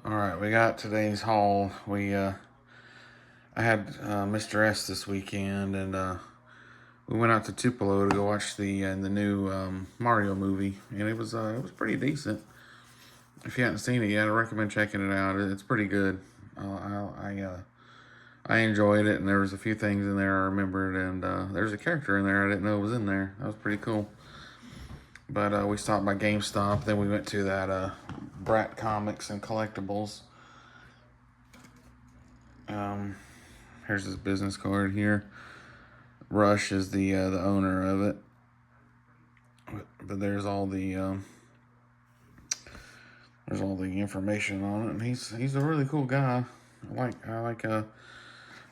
All right, we got today's haul. I had Mr. S this weekend, and we went out to Tupelo to go watch the new Mario movie, and it was pretty decent. If you haven't seen it yet, I recommend checking it out. It's pretty good. I enjoyed it, and there was a few things in there I remembered, and there's a character in there I didn't know was in there. That was pretty cool. But we stopped by GameStop, then we went to that Brat Comics and Collectibles. Um, Here's his business card here. Rush is the owner of it, but there's all the information on it, and he's a really cool guy. I like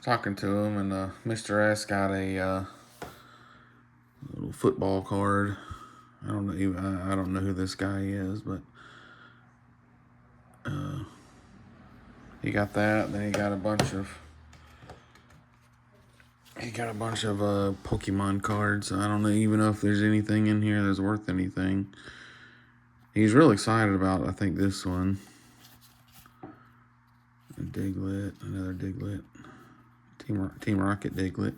talking to him, and Mr. S got a little football card. I don't know who this guy is, but he got that. Then he got a bunch of Pokemon cards. I don't even know if there's anything in here that's worth anything. He's real excited about, I think, this one. A Diglett, another Diglett. Team Rocket Diglett.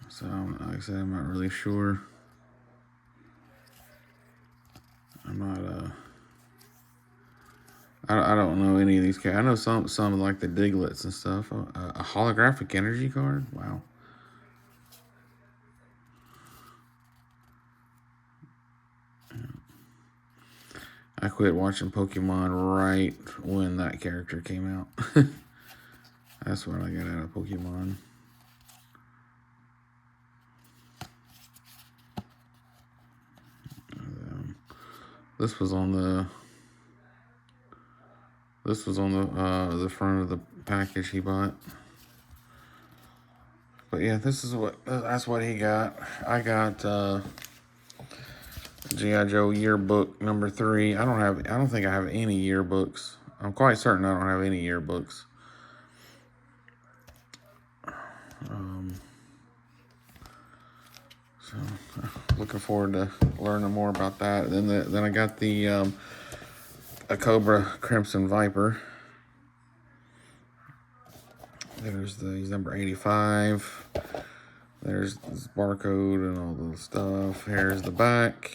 So, like I said, I'm not really sure. I'm not, I don't know any of these characters. I know some like the Diglets and stuff. A holographic energy card? Wow. I quit watching Pokemon right when that character came out. That's what I got out of Pokemon. This was on the front of the package he bought. But yeah, that's what he got. I got G.I. Joe yearbook number 3. I don't think I have any yearbooks. I'm quite certain I don't have any yearbooks. So looking forward to learning more about that. Then I got a Cobra Crimson Viper. He's number 85. There's this barcode and all the stuff. Here's the back.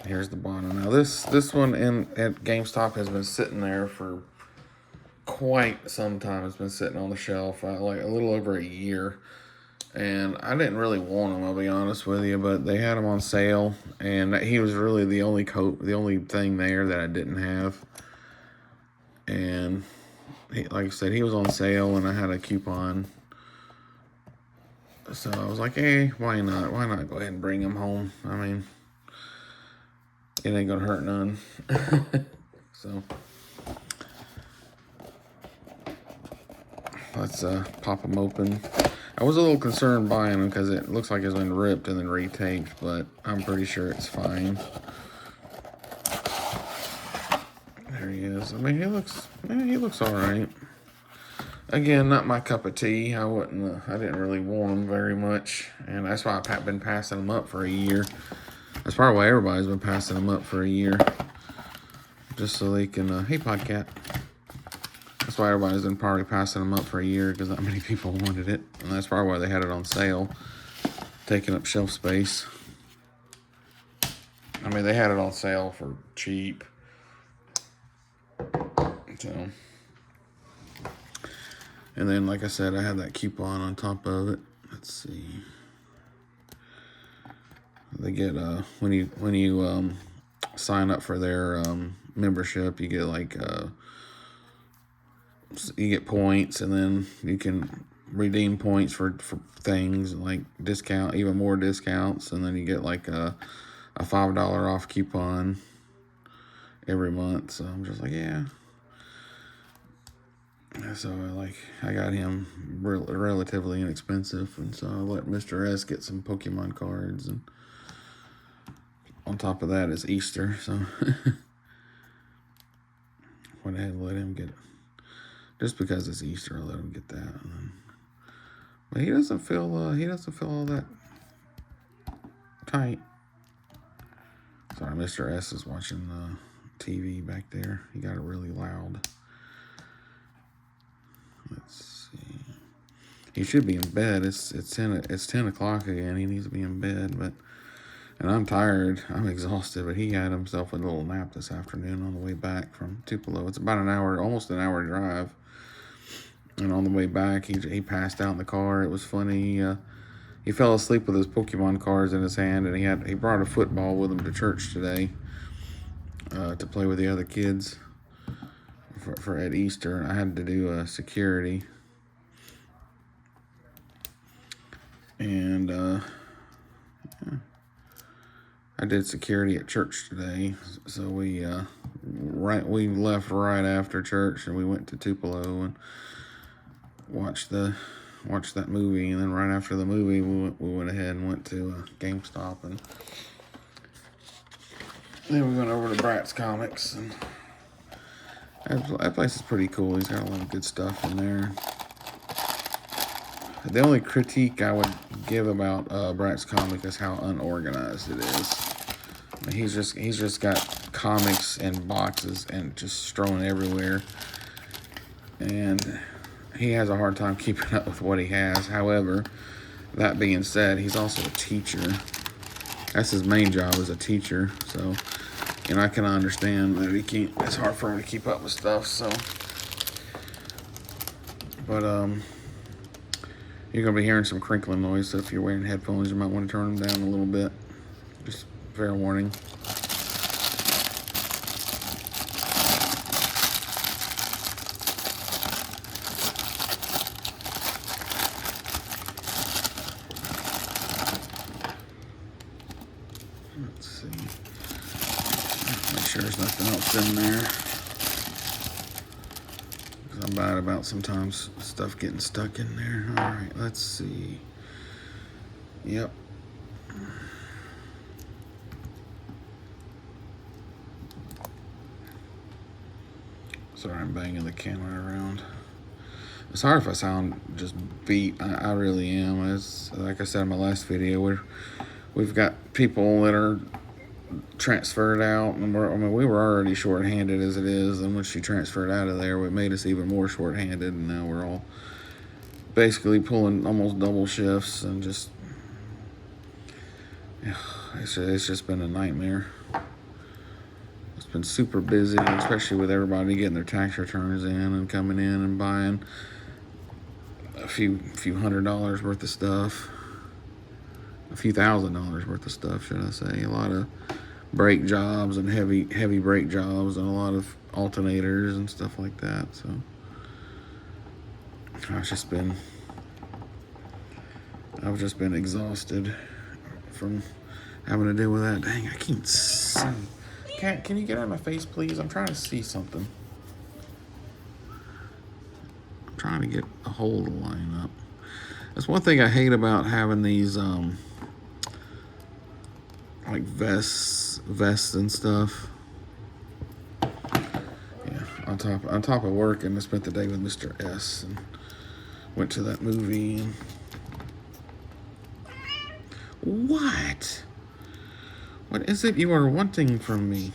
Here's the bottom. Now this one at GameStop has been sitting there for quite some time. It's been sitting on the shelf like a little over a year. And I didn't really want him, I'll be honest with you, but they had him on sale, and he was really the only thing there that I didn't have. And like I said, he was on sale, and I had a coupon, so I was like, hey, why not? Why not go ahead and bring him home? I mean, it ain't gonna hurt none. So let's pop him open. I was a little concerned buying them because it looks like it's been ripped and then retaped, but I'm pretty sure it's fine. There he is. I mean, he looks all right. Again, not my cup of tea. I didn't really want him very much, and that's why I've been passing them up for a year. That's probably why everybody's been passing them up for a year, just so they can. Hey, Podcat. That's why everybody's been probably passing them up for a year, because not many people wanted it. And that's probably why they had it on sale, taking up shelf space. I mean, they had it on sale for cheap. So, and then, like I said, I had that coupon on top of it. Let's see. They get when you sign up for their membership, you get you get points, and then you can redeem points for things like even more discounts, and then you get like a $5 off coupon every month. So I'm just like, yeah. So I got him relatively inexpensive, and so I let Mr. S get some Pokemon cards, and on top of that is Easter, so went ahead and let him get it. Just because it's Easter, I let him get that. But he doesn't feel all that tight. Sorry, Mr. S is watching the TV back there. He got it really loud. Let's see. He should be in bed. It's 10 o'clock again. He needs to be in bed, and I'm tired. I'm exhausted. But he had himself a little nap this afternoon on the way back from Tupelo. It's about an hour, almost an hour drive. And on the way back, he passed out in the car. It was funny. He fell asleep with his Pokemon cards in his hand, and he brought a football with him to church today to play with the other kids for at Easter. I had to do security, and yeah. I did security at church today. So we left right after church, and we went to Tupelo and watched that movie, and then right after the movie, we went ahead and went to GameStop, and then we went over to Bratz Comics, and that place is pretty cool. He's got a lot of good stuff in there. The only critique I would give about Bratz Comics is how unorganized it is. He's just got comics and boxes and just strewn everywhere, and he has a hard time keeping up with what he has. However, that being said, he's also a teacher. That's his main job, as a teacher. So, I can understand that it's hard for him to keep up with stuff. So, but you're gonna be hearing some crinkling noise. So if you're wearing headphones, you might want to turn them down a little bit. Just fair warning. Let's see. Make sure there's nothing else in there. Because I'm bad about sometimes stuff getting stuck in there. Alright, let's see. Yep. Sorry, I'm banging the camera around. Sorry if I sound just beat. I really am. Like I said in my last video, we've got people that are transferred out, and we were already short-handed as it is, and when she transferred out of there, it made us even more short-handed, and now we're all basically pulling almost double shifts, and just it's just been a nightmare. It's been super busy, especially with everybody getting their tax returns in and coming in and buying a few $100s worth of stuff. A few $1,000s worth of stuff, should I say. A lot of brake jobs and heavy brake jobs, and a lot of alternators and stuff like that. So I've just been exhausted from having to deal with that. Dang, I can't see. Can you get out of my face, please? I'm trying to see something. I'm trying to get a hole to line up. That's one thing I hate about having these like vests and stuff. Yeah, on top of work, and I spent the day with Mr. S and went to that movie. And what is it you are wanting from me,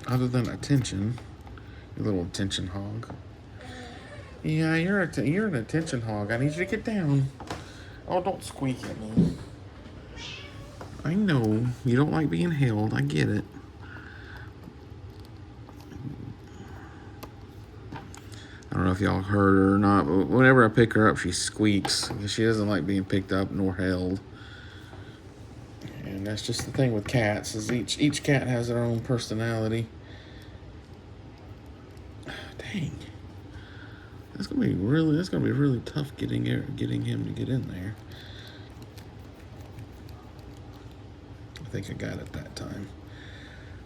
other than attention? You little attention hog. Yeah, you're an attention hog. I need you to get down. Oh, don't squeak at me. I know you don't like being held. I get it. I don't know if y'all heard her or not, but whenever I pick her up, she squeaks. She doesn't like being picked up nor held. And that's just the thing with cats, is each cat has their own personality. Dang. That's gonna be really tough getting him to get in there. I think I got it that time.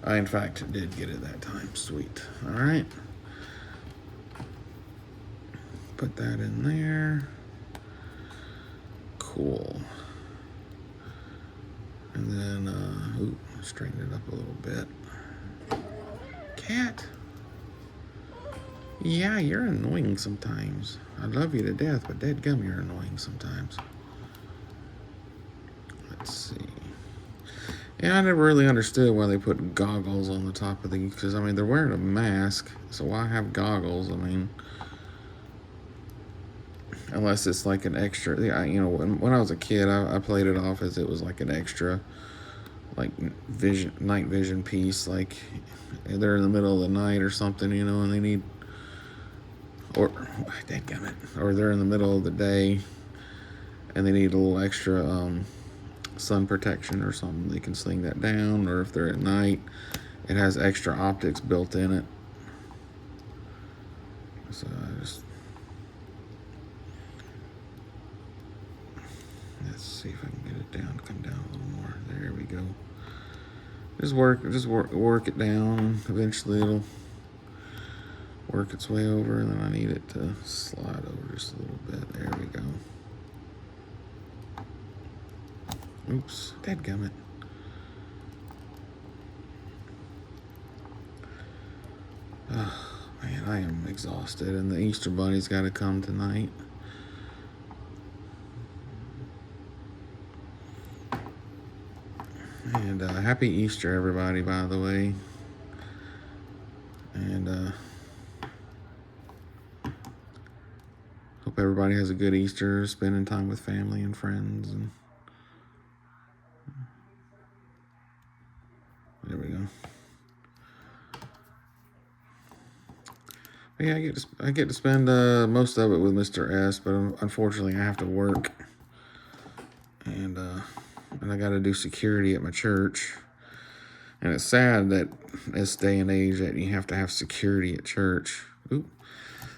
I, in fact, did get it that time. Sweet. All right. Put that in there. Cool. And then, straighten it up a little bit. Cat. Yeah, you're annoying sometimes. I love you to death, but dadgum, you're annoying sometimes. Let's see. Yeah, I never really understood why they put goggles on the top of these, because, I mean, they're wearing a mask, so why have goggles? I mean, unless it's like an extra, yeah, you know, when I was a kid, I played it off as it was like an extra, like, night vision piece, like, they're in the middle of the night or something, you know, and they need, or, dadgummit, or they're in the middle of the day, and they need a little extra, sun protection or something. They can sling that down, or if they're at night, it has extra optics built in it. So let's see if I can get it down, come down a little more. There we go. Just work it down. Eventually it'll work its way over, and then I need it to slide over just a little bit. There we go. Oops, dadgummit. Oh, man, I am exhausted, and the Easter Bunny's got to come tonight. And happy Easter, everybody, by the way. And hope everybody has a good Easter, spending time with family and friends. And there we go. But yeah, I get to spend most of it with Mr. S, but unfortunately I have to work, and I got to do security at my church. And it's sad that this day and age that you have to have security at church. Oop,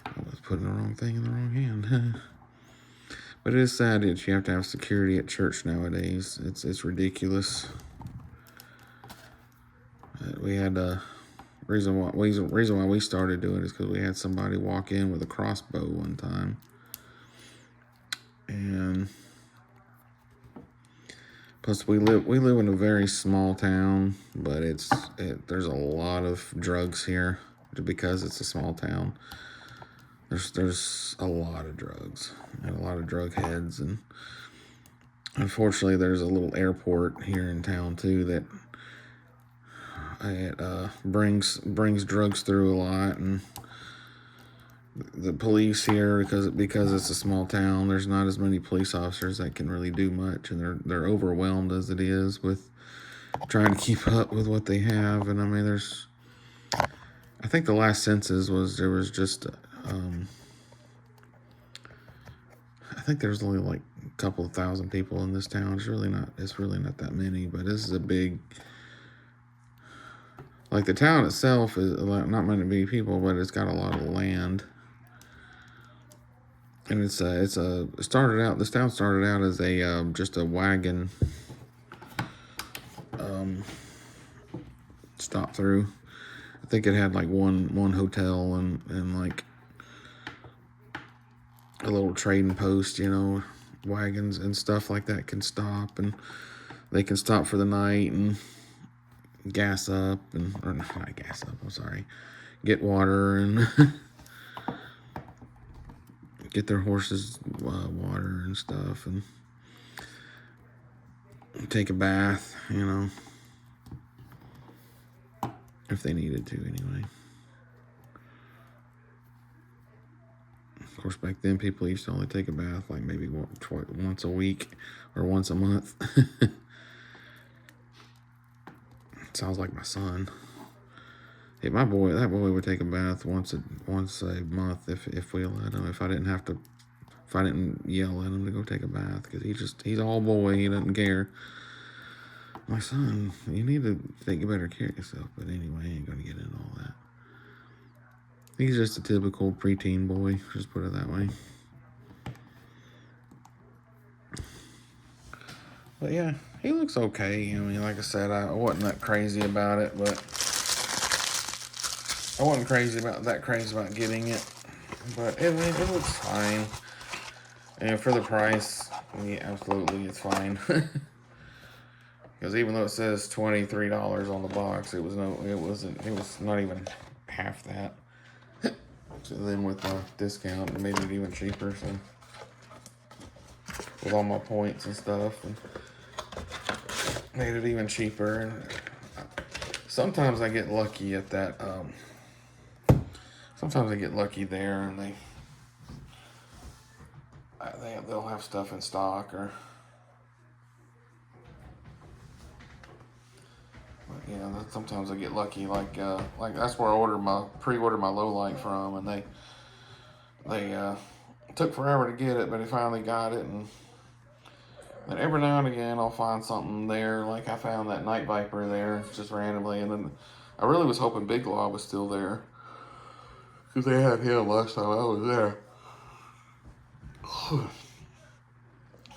I was putting the wrong thing in the wrong hand. But it is sad that you have to have security at church nowadays. It's ridiculous. We had reason why we started doing it is because we had somebody walk in with a crossbow one time, and plus we live in a very small town, but there's a lot of drugs here because it's a small town. There's a lot of drugs and a lot of drug heads, and unfortunately there's a little airport here in town too that it brings drugs through a lot. And the police here, because it's a small town, there's not as many police officers that can really do much, and they're overwhelmed as it is with trying to keep up with what they have. And I mean, I think the last census there was just I think there's only like a couple of thousand people in this town. It's really not that many, but this is a big, like, the town itself is not many people, but it's got a lot of land. And this town started out as a just a wagon stop through. I think it had like one hotel and like a little trading post, you know, wagons and stuff like that can stop, and they can stop for the night and gas up, or not gas up, I'm sorry, get water and get their horses water and stuff, and take a bath, you know, if they needed to anyway. Of course, back then people used to only take a bath like maybe once a week or once a month. Sounds like my son. Yeah, that boy would take a bath once a month if we let him. If I didn't yell at him to go take a bath, because he's all boy. He doesn't care. My son, you need to take better care of yourself. But anyway, I ain't gonna get into all that. He's just a typical preteen boy. Just put it that way. But yeah, he looks okay. I mean, like I said, I wasn't that crazy about it, but I wasn't crazy about getting it. But it looks fine. And for the price, yeah, absolutely, it's fine. Because even though it says $23 on the box, it was not even half that. So then with the discount, it made it even cheaper. So with all my points and stuff, and made it even cheaper. And sometimes I get lucky at that. Sometimes I get lucky there, and they'll have stuff in stock, or yeah. Sometimes I get lucky, like that's where I pre-ordered my low light from, and they took forever to get it, but they finally got it, and then every now and again I'll find something there, like I found that Night Viper there just randomly, and then I really was hoping Big Law was still there, because they had him last time I was there.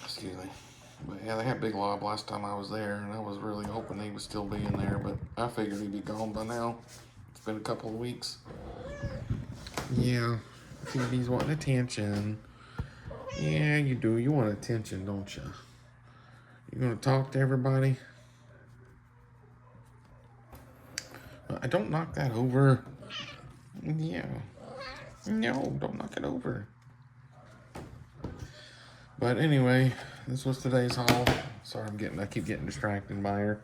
Excuse me. But yeah, they had Big Lob last time I was there, and I was really hoping he would still be in there, but I figured he'd be gone by now. It's been a couple of weeks. Yeah, Phoebe's wanting attention. Yeah, you do. You want attention, don't you? You gonna talk to everybody? I don't knock that over. Yeah. No, don't knock it over. But anyway, this was today's haul. Sorry, I keep getting distracted by her.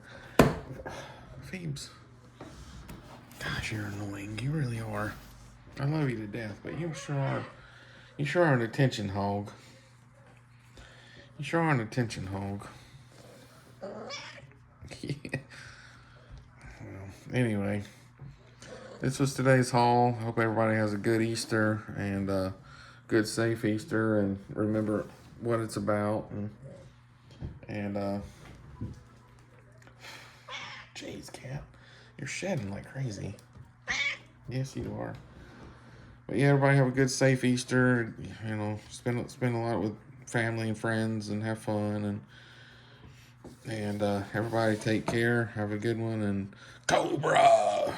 Phoebes. Gosh, you're annoying. You really are. I love you to death, but you sure are. You sure are an attention hog. You sure are an attention hog. Yeah. Well, anyway, this was today's haul. Hope everybody has a good Easter and a good, safe Easter, and remember what it's about. And jeez, cat, you're shedding like crazy. Yes, you are. But yeah, everybody have a good, safe Easter. You know, spend a lot with family and friends, and have fun. And everybody take care. Have a good one. And Cobra.